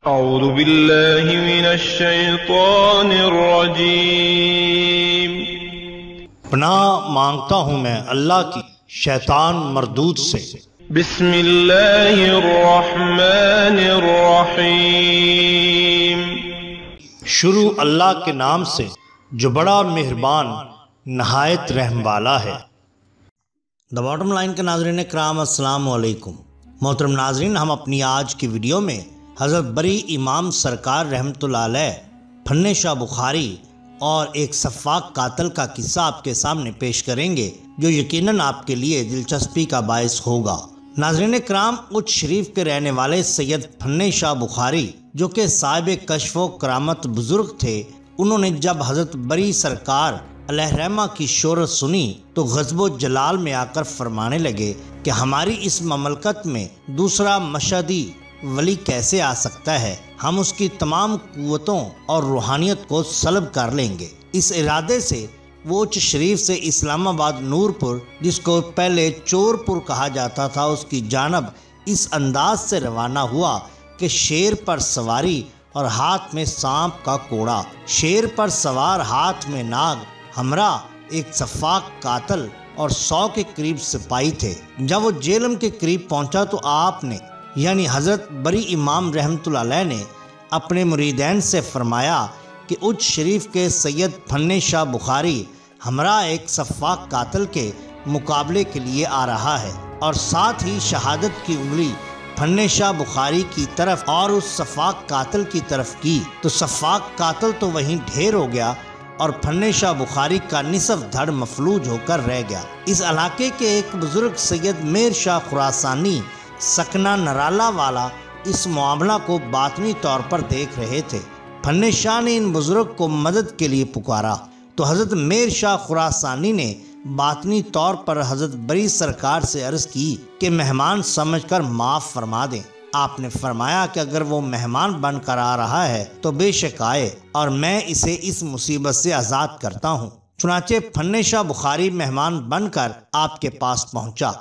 اعوذ باللہ من الشیطان الرجیم۔ پناہ مانگتا ہوں میں اللہ کی شیطان مردود سے۔ بسم اللہ الرحمن الرحیم۔ شروع اللہ کے نام سے جو بڑا مہربان نہایت رحم والا ہے۔ دا باٹم لائن کے ناظرین کرام السلام علیکم۔ محترم ناظرین، ہم اپنی آج کی ویڈیو میں حضرت بری امام سرکار رحمۃ اللہ علیہ پھنے شاہ بخاری اور ایک سفاک قاتل کا قصہ آپ کے سامنے پیش کریں گے جو یقیناً آپ کے لیے دلچسپی کا باعث ہوگا۔ ناظرین کرام، اچ شریف کے رہنے والے سید پھنے شاہ بخاری جو کہ صاحب کشف و کرامت بزرگ تھے، انہوں نے جب حضرت بری سرکار علیہ رحمہ کی شہرت سنی تو غضب و جلال میں آ کر فرمانے لگے کہ ہماری اس مملکت میں دوسرا مشہدی ولی کیسے آ سکتا ہے، ہم اس کی تمام قوتوں اور روحانیت کو سلب کر لیں گے۔ اس ارادے سے وہ اچ شریف سے اسلام آباد نورپور، جس کو پہلے چور پور کہا جاتا تھا، اس کی جانب اس انداز سے روانہ ہوا کہ شیر پر سواری اور ہاتھ میں سانپ کا کوڑا، شیر پر سوار ہاتھ میں ناگ، ہمراہ ایک سفاک قاتل اور 100 کے قریب سپاہی تھے۔ جب وہ جیلم کے قریب پہنچا تو آپ نے یعنی حضرت بری امام رحمۃ اللہ علیہ نے اپنے مریدین سے فرمایا کہ اچ شریف کے سید پھنے شاہ بخاری ہمراہ ایک سفاک قاتل کے مقابلے کے لیے آ رہا ہے، اور ساتھ ہی شہادت کی انگلی پھنے شاہ بخاری کی طرف اور اس سفاک قاتل کی طرف کی تو سفاک قاتل تو وہیں ڈھیر ہو گیا اور پھنے شاہ بخاری کا نصف دھڑ مفلوج ہو کر رہ گیا۔ اس علاقے کے ایک بزرگ سید میر شاہ خراسانی سکنہ نرالا والا اس معاملہ کو باطنی طور پر دیکھ رہے تھے۔ پھنے شاہ نے ان بزرگ کو مدد کے لیے پکارا تو حضرت میر شاہ خراسانی نے باطنی طور پر حضرت بری سرکار سے عرض کی کہ مہمان سمجھ کر معاف فرما دیں۔ آپ نے فرمایا کہ اگر وہ مہمان بن کر آ رہا ہے تو بے شک آئے اور میں اسے اس مصیبت سے آزاد کرتا ہوں۔ چنانچہ پھنے شاہ بخاری مہمان بن کر آپ کے پاس پہنچا۔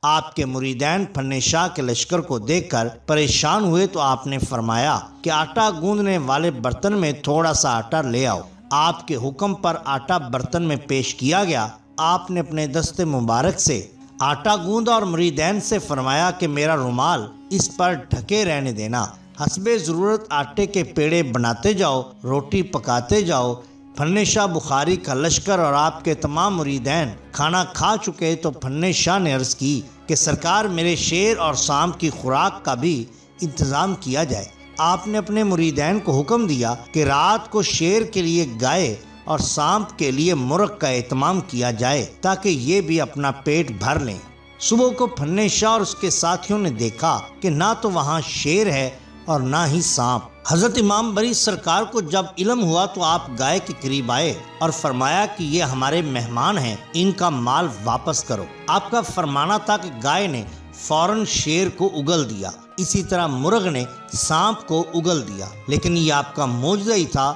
آپ کے مریدین پھنے شاہ کے لشکر کو دیکھ کر پریشان ہوئے تو آپ نے فرمایا کہ آٹا گوندنے والے برتن میں تھوڑا سا آٹا لے آؤ۔ آپ کے حکم پر آٹا برتن میں پیش کیا گیا۔ آپ نے اپنے دست مبارک سے آٹا گوندا اور مریدین سے فرمایا کہ میرا رومال اس پر ڈھکے رہنے دینا، حسب ضرورت آٹے کے پیڑے بناتے جاؤ، روٹی پکاتے جاؤ۔ پھنے شاہ بخاری کا لشکر اور آپ کے تمام مریدین کھانا کھا چکے تو پھنے شاہ نے عرض کی کہ سرکار میرے شیر اور سانپ کی خوراک کا بھی انتظام کیا جائے۔ آپ نے اپنے مریدین کو حکم دیا کہ رات کو شیر کے لیے گائے اور سانپ کے لیے مرغ کا اہتمام کیا جائے تاکہ یہ بھی اپنا پیٹ بھر لیں۔ صبح کو پھنے شاہ اور اس کے ساتھیوں نے دیکھا کہ نہ تو وہاں شیر ہے اور نہ ہی سانپ۔ حضرت امام بری سرکار کو جب علم ہوا تو آپ گائے کے قریب آئے اور فرمایا کہ یہ ہمارے مہمان ہیں، ان کا مال واپس کرو۔ آپ کا فرمانا تھا کہ گائے نے فوراً شیر کو اگل دیا، اسی طرح مرغ نے سانپ کو اگل دیا، لیکن یہ آپ کا معجزہ ہی تھا،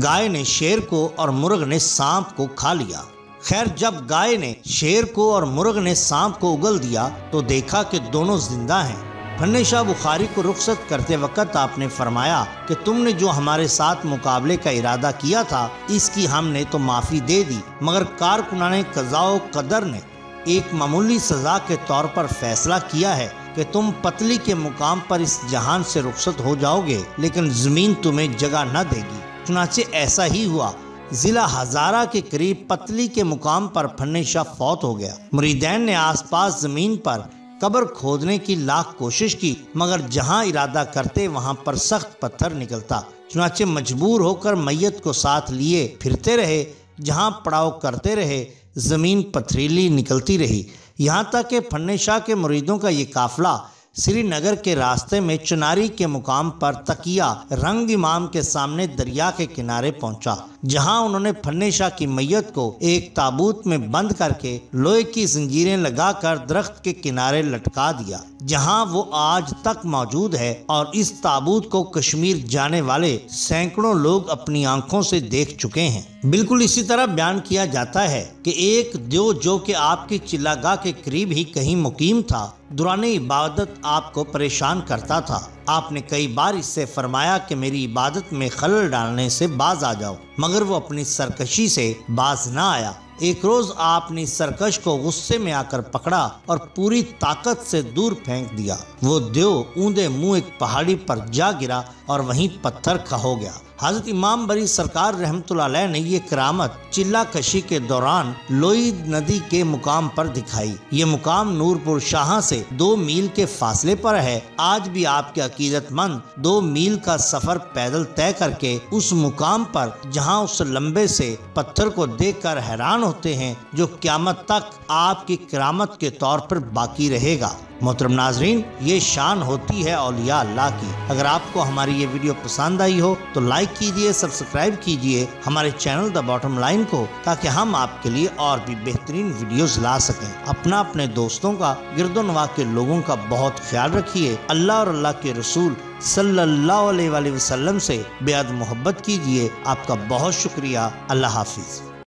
گائے نے شیر کو اور مرغ نے سانپ کو کھا لیا۔ خیر، جب گائے نے شیر کو اور مرغ نے سانپ کو اگل دیا تو دیکھا کہ دونوں زندہ ہیں۔ پھنے شاہ بخاری کو رخصت کرتے وقت آپ نے فرمایا کہ تم نے جو ہمارے ساتھ مقابلے کا ارادہ کیا تھا اس کی ہم نے تو معافی دے دی، مگر کارکنان قضاء و قدر نے ایک معمولی سزا کے طور پر فیصلہ کیا ہے کہ تم پتلی کے مقام پر اس جہان سے رخصت ہو جاؤ گے، لیکن زمین تمہیں جگہ نہ دے گی۔ چنانچہ ایسا ہی ہوا۔ ضلع ہزارہ کے قریب پتلی کے مقام پر پھنے شاہ فوت ہو گیا۔ مریدین نے آس پاس زمین پر قبر کھودنے کی لاکھ کوشش کی، مگر جہاں ارادہ کرتے وہاں پر سخت پتھر نکلتا۔ چنانچہ مجبور ہو کر میت کو ساتھ لیے پھرتے رہے، جہاں پڑاؤ کرتے رہے زمین پتھریلی نکلتی رہی، یہاں تک کہ پھنے شاہ کے مریدوں کا یہ قافلہ سری نگر کے راستے میں چناری کے مقام پر تقیہ رنگ امام کے سامنے دریا کے کنارے پہنچا، جہاں انہوں نے پھنے شاہ کی میت کو ایک تابوت میں بند کر کے لوہے کی زنجیریں لگا کر درخت کے کنارے لٹکا دیا، جہاں وہ آج تک موجود ہے، اور اس تابوت کو کشمیر جانے والے سینکڑوں لوگ اپنی آنکھوں سے دیکھ چکے ہیں۔ بالکل اسی طرح بیان کیا جاتا ہے کہ ایک دیو جو کہ آپ کی چلاگاہ کے قریب ہی کہیں مقیم تھا، دوران عبادت آپ کو پریشان کرتا تھا۔ آپ نے کئی بار اس سے فرمایا کہ میری عبادت میں خلل ڈالنے سے باز آ جاؤ، مگر وہ اپنی سرکشی سے باز نہ آیا۔ ایک روز آپ نے سرکش کو غصے میں آ کر پکڑا اور پوری طاقت سے دور پھینک دیا۔ وہ دیو اوندے منہ ایک پہاڑی پر جا گرا اور وہیں پتھر کھا ہو گیا۔ حضرت امام بری سرکار رحمت اللہ علیہ نے یہ کرامت چلہ کشی کے دوران لوئید ندی کے مقام پر دکھائی۔ یہ مقام نور پور شاہاں سے 2 میل کے فاصلے پر ہے۔ آج بھی آپ کے عقیدت مند 2 میل کا سفر پیدل طے کر کے اس مقام پر جہاں اس لمبے سے پتھر کو دیکھ کر حیران ہوتے ہیں جو قیامت تک آپ کی کرامت کے طور پر باقی رہے گا۔ محترم ناظرین، یہ شان ہوتی ہے اولیاء اللہ کی۔ اگر آپ کو ہماری یہ ویڈیو پسند آئی ہو تو لائک کیجئے، سبسکرائب کیجئے ہمارے چینل دا باٹم لائن کو، تاکہ ہم آپ کے لیے اور بھی بہترین ویڈیوز لا سکیں۔ اپنے دوستوں کا، گرد و نواح کے لوگوں کا بہت خیال رکھیے۔ اللہ اور اللہ کے رسول صلی اللہ علیہ وآلہ وسلم سے بے حد محبت کیجئے۔ آپ کا بہت شکریہ۔ اللہ حافظ۔